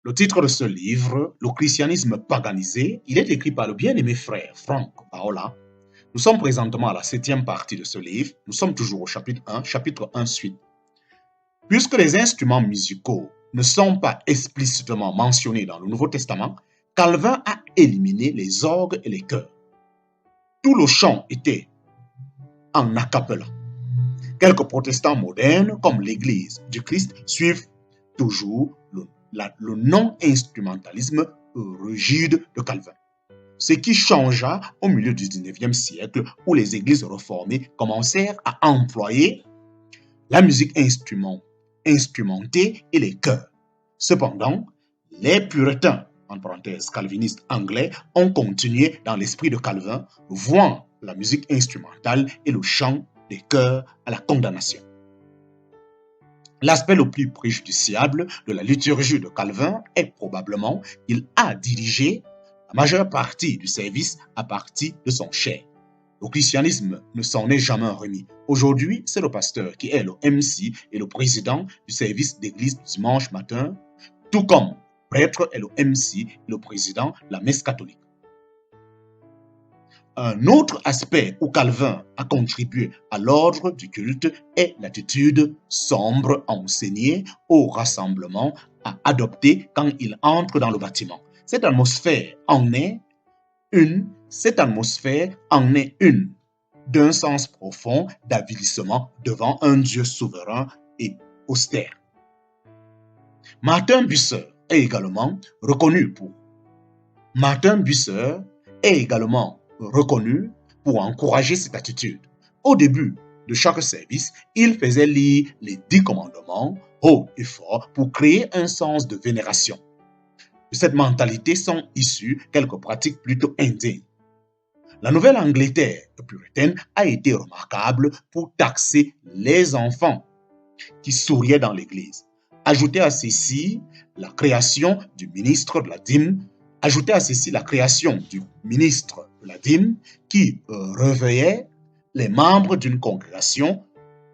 Le titre de ce livre, Le christianisme paganisé, il est écrit par le bien-aimé frère Franck Paola. Nous sommes présentement à la 7e partie de ce livre. Nous sommes toujours au chapitre 1 suite. Puisque les instruments musicaux ne sont pas explicitement mentionnés dans le Nouveau Testament, Calvin a éliminé les orgues et les chœurs. Tout le chant était en a cappella. Quelques protestants modernes, comme l'Église du Christ, suivent toujours le non-instrumentalisme rigide de Calvin. Ce qui changea au milieu du 19e siècle, où les églises réformées commencèrent à employer la musique instrumentée et les chœurs. Cependant, les puritains, en parenthèse calvinistes anglais, ont continué dans l'esprit de Calvin, vouant la musique instrumentale et le chant des chœurs à la condamnation. L'aspect le plus préjudiciable de la liturgie de Calvin est probablement qu'il a dirigé la majeure partie du service à partir de son chair. Le christianisme ne s'en est jamais remis. Aujourd'hui, c'est le pasteur qui est le MC et le président du service d'église dimanche matin, tout comme le prêtre est le MC et le président de la messe catholique. Un autre aspect où Calvin a contribué à l'ordre du culte est l'attitude sombre enseignée au rassemblement à adopter quand il entre dans le bâtiment. Cette atmosphère en est une d'un sens profond d'avilissement devant un Dieu souverain et austère. Martin Bucer est également reconnu pour encourager cette attitude. Au début de chaque service, il faisait lire les 10 commandements haut et fort pour créer un sens de vénération. De cette mentalité sont issues quelques pratiques plutôt indignes. La Nouvelle-Angleterre puritaine a été remarquable pour taxer les enfants qui souriaient dans l'église. Ajoutez à ceci la création du ministre de la dîme qui réveillait les membres d'une congrégation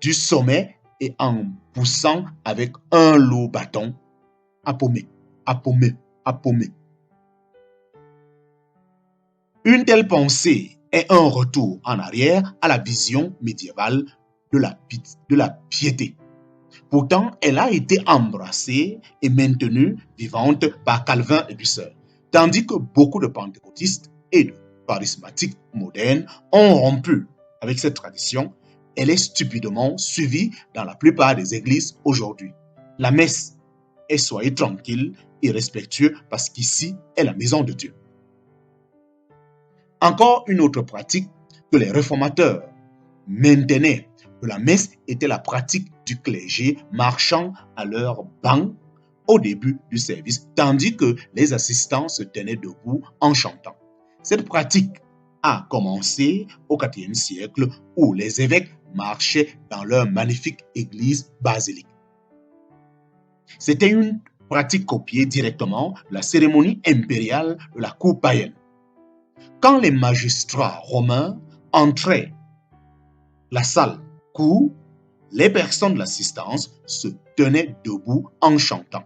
du sommet et en poussant avec un lourd bâton, appaumé. Une telle pensée est un retour en arrière à la vision médiévale de la piété. Pourtant, elle a été embrassée et maintenue vivante par Calvin et Bucer, tandis que beaucoup de pentecôtistes et de charismatiques modernes ont rompu avec cette tradition. Elle est stupidement suivie dans la plupart des églises aujourd'hui. La messe est soyez tranquille et respectueux parce qu'ici est la maison de Dieu. Encore une autre pratique que les réformateurs maintenaient de la messe était la pratique du clergé marchant à leur banc au début du service, tandis que les assistants se tenaient debout en chantant. Cette pratique a commencé au IVe siècle où les évêques marchaient dans leur magnifique église basilique. C'était une pratique copiée directement de la cérémonie impériale de la cour païenne. Quand les magistrats romains entraient la salle cour, les personnes de l'assistance se tenaient debout en chantant.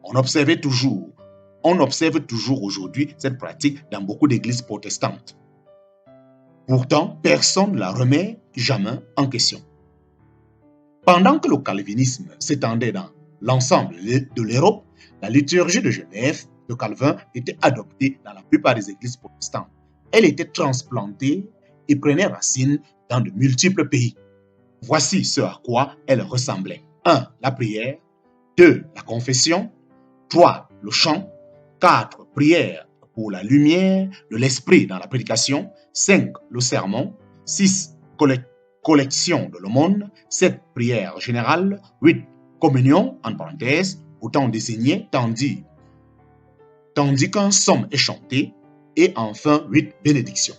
On observe toujours aujourd'hui cette pratique dans beaucoup d'églises protestantes. Pourtant, personne ne la remet jamais en question. Pendant que le calvinisme s'étendait dans l'ensemble de l'Europe, la liturgie de Genève de Calvin était adoptée dans la plupart des églises protestantes. Elle était transplantée et prenait racine dans de multiples pays. Voici ce à quoi elle ressemblait. 1. La prière. 2. La confession. 3. Le chant. 4. Prière pour la lumière de l'esprit dans la prédication. 5. Le sermon. 6. Collection de l'aumône. 7. Prière générale. 8. Communion, en parenthèse, autant désigné, tandis qu'un psaume est chanté. Et enfin, 8. Bénédiction.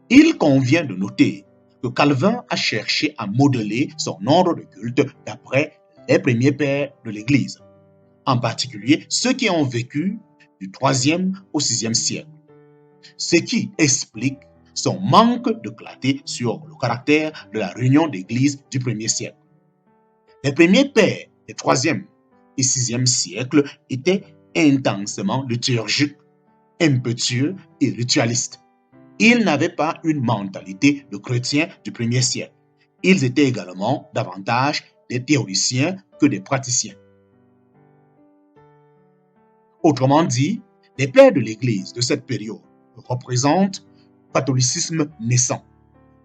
Il convient de noter que Calvin a cherché à modeler son ordre de culte d'après les premiers pères de l'Église, en particulier ceux qui ont vécu du 3e au 6e siècle, ce qui explique son manque de clarté sur le caractère de la réunion d'Église du 1er siècle. Les premiers pères des 3e et VIe siècles étaient intensément liturgiques, impétueux et ritualistes. Ils n'avaient pas une mentalité de chrétiens du 1er siècle. Ils étaient également davantage des théoriciens que des praticiens. Autrement dit, les pères de l'Église de cette période représentent le catholicisme naissant.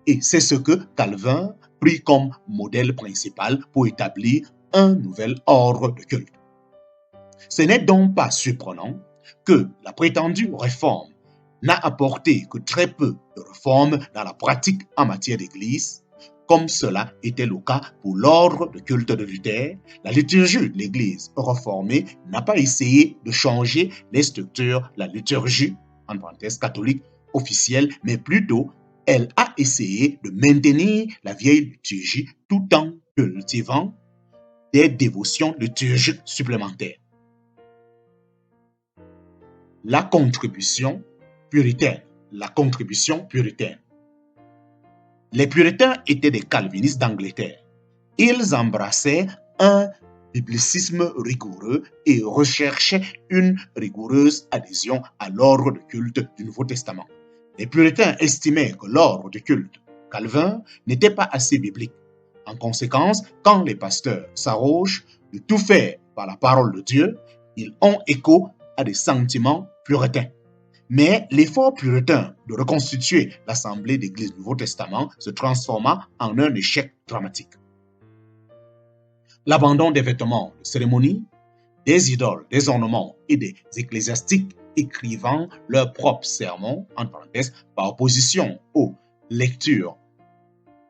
Et c'est ce que Calvin prit comme modèle principal pour établir un nouvel ordre de culte. Ce n'est donc pas surprenant que la prétendue réforme n'a apporté que très peu de réformes dans la pratique en matière d'église, comme cela était le cas pour l'ordre de culte de Luther. La liturgie de l'église réformée n'a pas essayé de changer les structures de la liturgie, en parenthèse catholique, officielle, mais plutôt elle a essayé de maintenir la vieille liturgie tout en cultivant des dévotions liturgiques supplémentaires. La contribution puritaine. Les puritains étaient des calvinistes d'Angleterre. Ils embrassaient un biblicisme rigoureux et recherchaient une rigoureuse adhésion à l'ordre de culte du Nouveau Testament. Les puritains estimaient que l'ordre de culte Calvin n'était pas assez biblique. En conséquence, quand les pasteurs s'arrogent de tout faire par la parole de Dieu, ils ont écho à des sentiments puritains. Mais l'effort puritain de reconstituer l'Assemblée d'Église du Nouveau Testament se transforma en un échec dramatique. L'abandon des vêtements de cérémonie, des idoles, des ornements et des ecclésiastiques écrivant leurs propres sermons, en parenthèse, par opposition aux lectures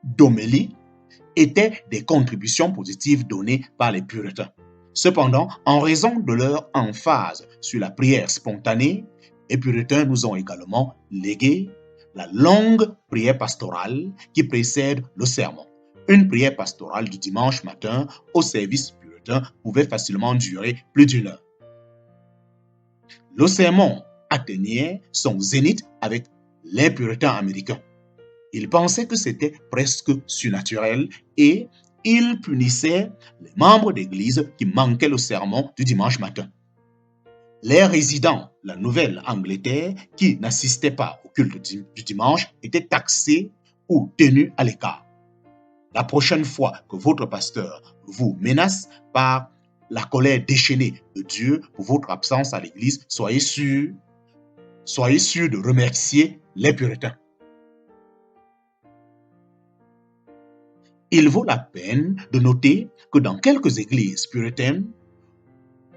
d'homélie, étaient des contributions positives données par les puritains. Cependant, en raison de leur emphase sur la prière spontanée, les puritains nous ont également légué la longue prière pastorale qui précède le sermon. Une prière pastorale du dimanche matin au service puritain pouvait facilement durer plus d'une heure. Le sermon atteignait son zénith avec les puritains américains. Ils pensaient que c'était presque surnaturel et ils punissaient les membres d'église qui manquaient le sermon du dimanche matin. Les résidents de la Nouvelle-Angleterre qui n'assistaient pas au culte du dimanche étaient taxés ou tenus à l'écart. La prochaine fois que votre pasteur vous menace par la colère déchaînée de Dieu pour votre absence à l'église, soyez sûr de remercier les puritains. Il vaut la peine de noter que dans quelques églises puritaines,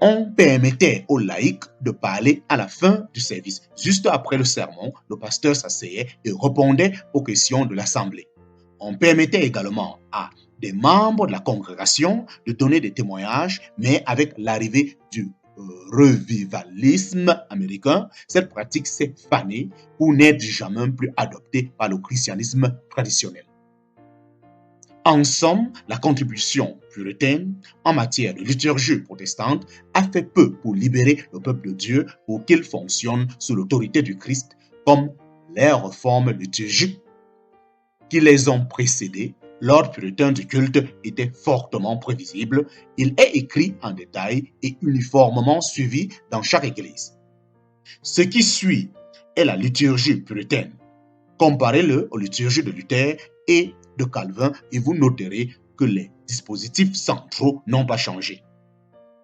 on permettait aux laïcs de parler à la fin du service. Juste après le sermon, le pasteur s'asseyait et répondait aux questions de l'assemblée. On permettait également à des membres de la congrégation de donner des témoignages, mais avec l'arrivée du revivalisme américain, cette pratique s'est fanée pour n'être jamais plus adoptée par le christianisme traditionnel. En somme, la contribution puritaine en matière de liturgie protestante a fait peu pour libérer le peuple de Dieu pour qu'il fonctionne sous l'autorité du Christ, comme les réformes liturgiques qui les ont précédées. L'ordre puritain du culte était fortement prévisible. Il est écrit en détail et uniformément suivi dans chaque église. Ce qui suit est la liturgie puritaine. Comparez-le aux liturgies de Luther et de Calvin et vous noterez que les dispositifs centraux n'ont pas changé.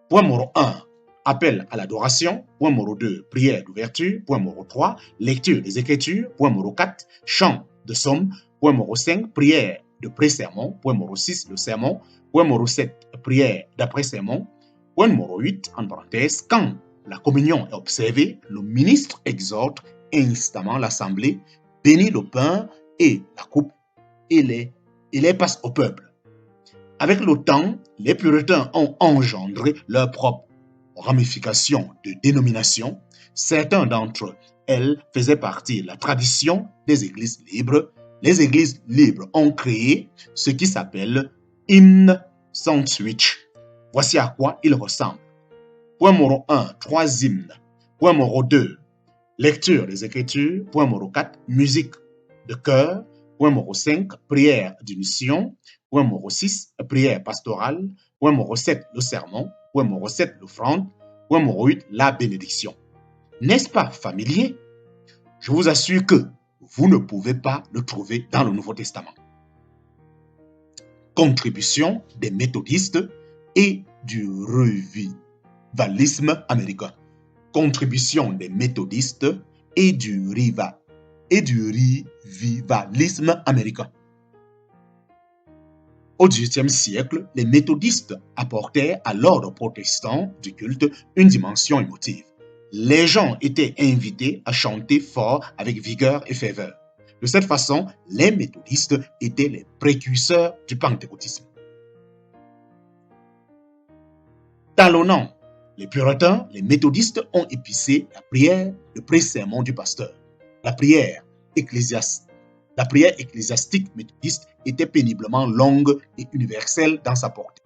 Point numéro 1, appel à l'adoration. Point numéro 2, prière d'ouverture. Point numéro 3, lecture des Écritures. Point numéro 4, chant de psaume. Point numéro 5, prière de pré-sermon. Point numéro 6, le sermon. Point numéro 7, prière d'après-sermon. Point numéro 8, en parenthèse, quand la communion est observée, le ministre exhorte instamment l'assemblée, bénit le pain et la coupe et les passe au peuple. Avec le temps, les puritains ont engendré leur propre ramification de dénomination. Certains d'entre elles faisaient partie de la tradition des églises libres. Les églises libres ont créé ce qui s'appelle hymne sandwich. Voici à quoi il ressemble. Point numéro 1, 3 hymnes. Point numéro 2, lecture des Écritures. Point numéro 4, musique de chœur. Point numéro 5, prière d'unition. Point numéro 6, prière pastorale. Point numéro 7, le sermon. recette l'offrande, la bénédiction. N'est-ce pas familier? Je vous assure que vous ne pouvez pas le trouver dans le Nouveau Testament. Contribution des méthodistes et du revivalisme américain. Contribution des méthodistes et du revivalisme américain. Au XVIIIe siècle, les méthodistes apportèrent à l'ordre protestant du culte une dimension émotive. Les gens étaient invités à chanter fort avec vigueur et ferveur. De cette façon, les méthodistes étaient les précurseurs du pentecôtisme. Talonnant les puritains, les méthodistes ont épicé la prière, le pré-sermon du pasteur. La prière ecclésiastique méthodiste était péniblement longue et universelle dans sa portée.